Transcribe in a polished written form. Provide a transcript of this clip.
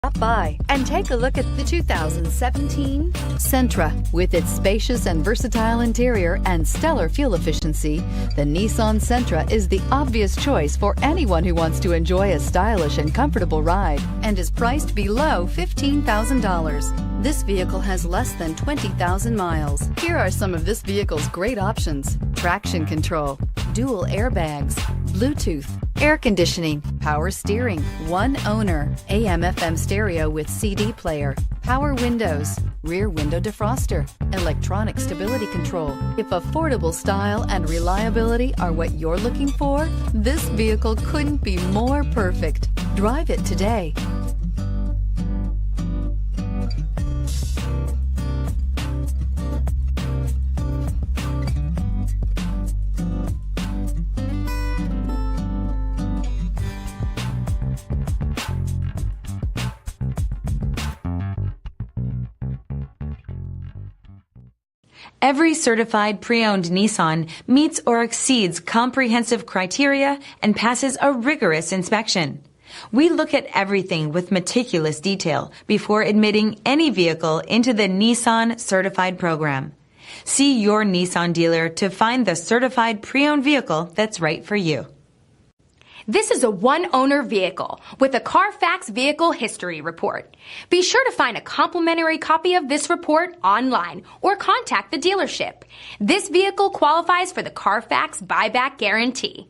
Stop by and take a look at the 2017 Sentra. With its spacious and versatile interior and stellar fuel efficiency, the Nissan Sentra is the obvious choice for anyone who wants to enjoy a stylish and comfortable ride and is priced below $15,000. This vehicle has less than 20,000 miles. Here are some of this vehicle's great options: traction control, dual airbags, Bluetooth, air conditioning, power steering, one owner, AM/FM stereo with CD player, power windows, rear window defroster, electronic stability control. If affordable style and reliability are what you're looking for, this vehicle couldn't be more perfect. Drive it today. Every certified pre-owned Nissan meets or exceeds comprehensive criteria and passes a rigorous inspection. We look at everything with meticulous detail before admitting any vehicle into the Nissan Certified program. See your Nissan dealer to find the certified pre-owned vehicle that's right for you. This is a one-owner vehicle with a CARFAX Vehicle History Report. Be sure to find a complimentary copy of this report online or contact the dealership. This vehicle qualifies for the CARFAX Buyback Guarantee.